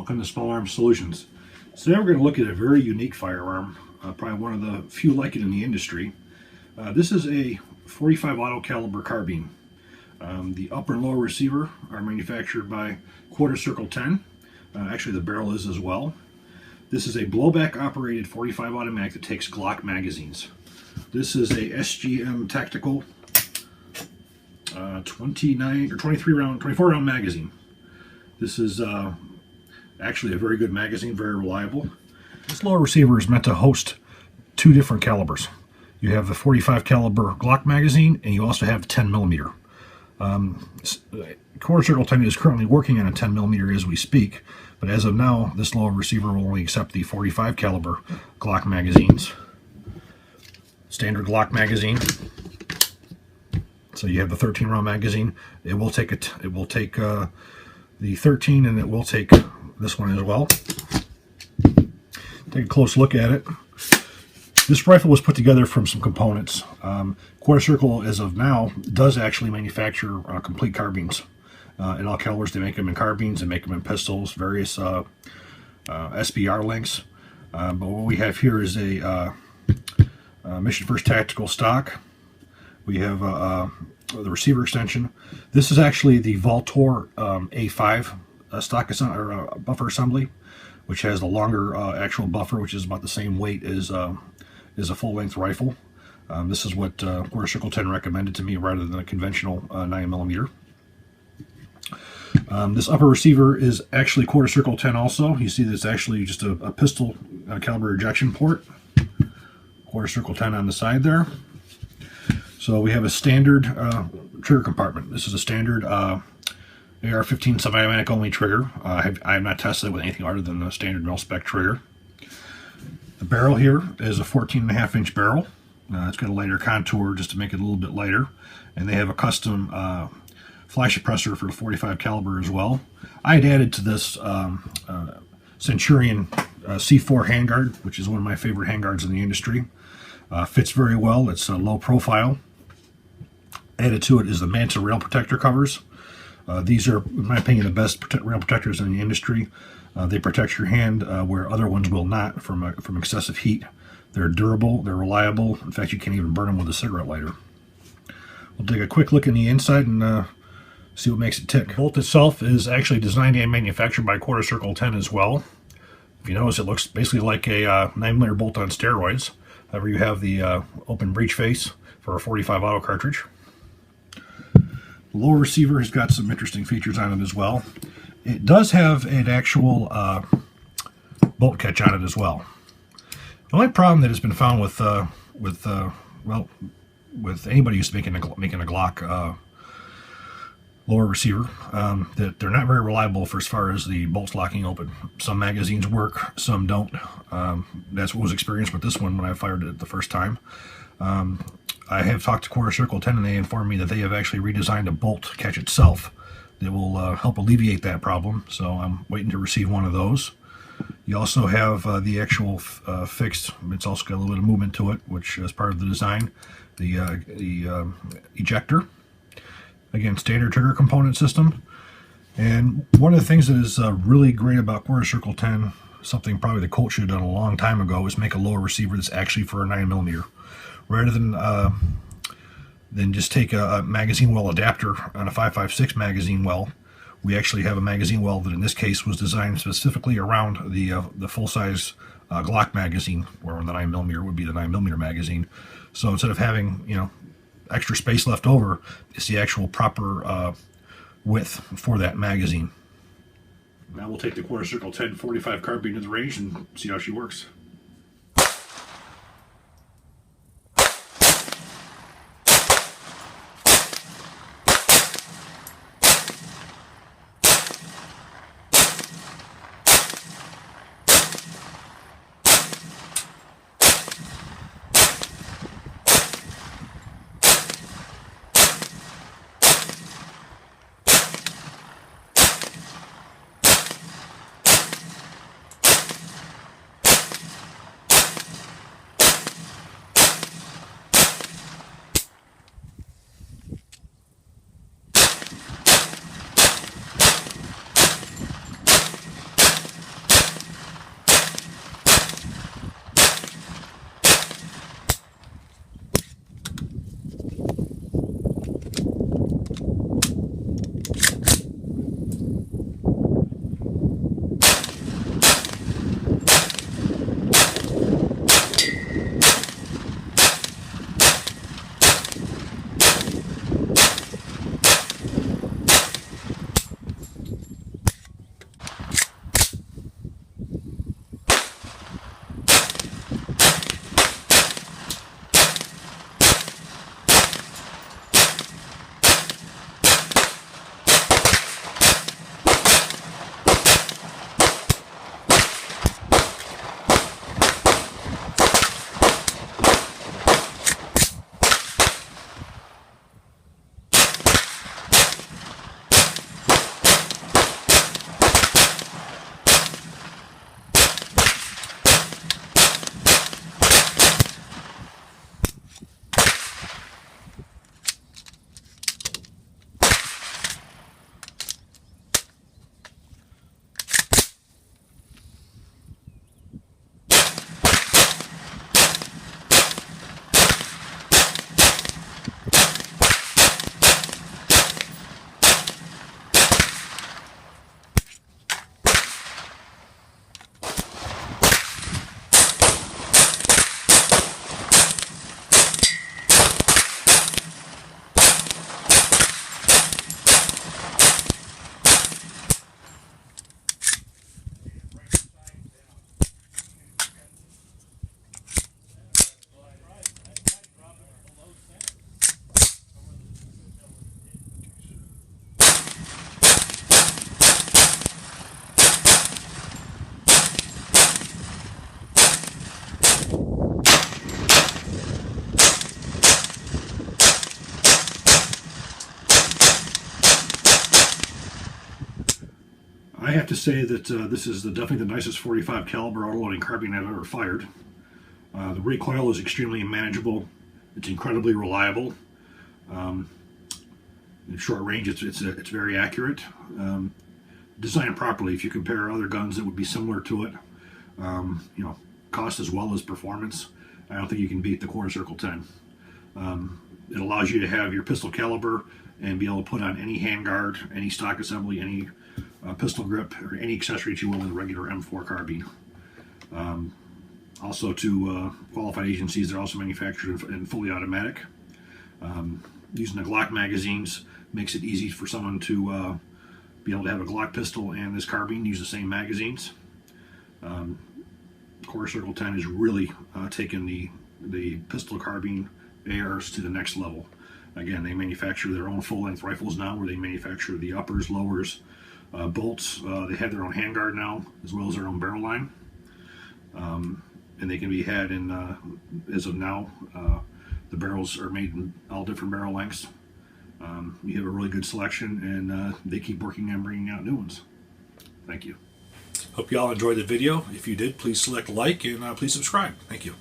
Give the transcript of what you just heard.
Welcome to Small Arms Solutions. Today we're going to look at a very unique firearm, probably one of the few like it in the industry. This is a 45 auto caliber carbine. The upper and lower receiver are manufactured by Quarter Circle 10. Actually the barrel is as well. This is a blowback operated 45 automatic that takes Glock magazines. This is a SGM Tactical 24 round magazine. This is actually a very good magazine, very reliable. This lower receiver is meant to host two different calibers. You have the 45 caliber Glock magazine, and you also have the 10 millimeter. Quarter Circle 10 is currently working on a 10 millimeter as we speak, but as of now, this lower receiver will only accept the 45 caliber Glock magazines. Standard Glock magazine. So you have the 13 round magazine. It will take the 13, and it will take this one as well. Take a close look at it. This rifle was put together from some components. Quarter Circle, as of now, does actually manufacture complete carbines. In all calibers, they make them in carbines, they make them in pistols, various SBR lengths. But what we have here is a Mission First Tactical stock. We have the receiver extension. This is actually the Valtor A5 stock buffer assembly, which has the longer actual buffer, which is about the same weight as a full-length rifle. This is what Quarter Circle 10 recommended to me rather than a conventional 9mm. This upper receiver is actually Quarter Circle 10 also. You see that's actually just a pistol caliber ejection port. Quarter Circle 10 on the side there. So we have a standard trigger compartment. This is a standard AR-15 semi-automatic only trigger. I have not tested it with anything other than the standard mil-spec trigger. The barrel here is a 14.5 inch barrel. It's got a lighter contour just to make it a little bit lighter. And they have a custom flash suppressor for the 45 caliber as well. I had added to this Centurion C4 handguard, which is one of my favorite handguards in the industry. Fits very well. It's low profile. Added to it is the Manta rail protector covers. These are, in my opinion, the best rail protectors in the industry. They protect your hand where other ones will not from excessive heat. They're durable, they're reliable. In fact, you can't even burn them with a cigarette lighter. We'll take a quick look in the inside and see what makes it tick. The bolt itself is actually designed and manufactured by Quarter Circle 10 as well. If you notice, it looks basically like a 9mm bolt on steroids. However, you have the open breech face for a 45 auto cartridge. The lower receiver has got some interesting features on it as well. It does have an actual bolt catch on it as well. The only problem that has been found with anybody who's making a Glock lower receiver, that they're not very reliable for as far as the bolts locking open. Some magazines work, some don't. That's what was experienced with this one when I fired it the first time. I have talked to Quarter Circle 10 and they informed me that they have actually redesigned a bolt catch itself that will help alleviate that problem, so I'm waiting to receive one of those. You also have the actual fixed, it's also got a little bit of movement to it, which is part of the design, the ejector. Again, standard trigger component system. And one of the things that is really great about Quarter Circle 10, something probably the Colt should have done a long time ago, is make a lower receiver that's actually for a 9mm. Rather than just take a magazine well adapter on a 5.56 magazine well, we actually have a magazine well that in this case was designed specifically around the full-size Glock magazine, where the 9mm would be the 9mm magazine. So instead of having, extra space left over, it's the actual proper width for that magazine. Now we'll take the Quarter Circle 10 45 carbine to the range and see how she works. I have to say that this is definitely the nicest 45 caliber autoloading carbine I've ever fired. The recoil is extremely manageable. It's incredibly reliable. In short range, it's very accurate. Designed properly, if you compare other guns that would be similar to it, you know, cost as well as performance, I don't think you can beat the Quarter Circle 10. It allows you to have your pistol caliber and be able to put on any handguard, any stock assembly, any pistol grip, or any accessory that you will in the regular M4 carbine. Also, to qualified agencies, they're also manufactured in fully automatic. Using the Glock magazines makes it easy for someone to be able to have a Glock pistol and this carbine use the same magazines. Quarter Circle 10 has really taken the pistol carbine ARs to the next level. Again, they manufacture their own full-length rifles now, where they manufacture the uppers, lowers, bolts. They have their own handguard now, as well as their own barrel line. And they can be had in, as of now, the barrels are made in all different barrel lengths. You have a really good selection, and they keep working on bringing out new ones. Thank you. Hope you all enjoyed the video. If you did, please select like and please subscribe. Thank you.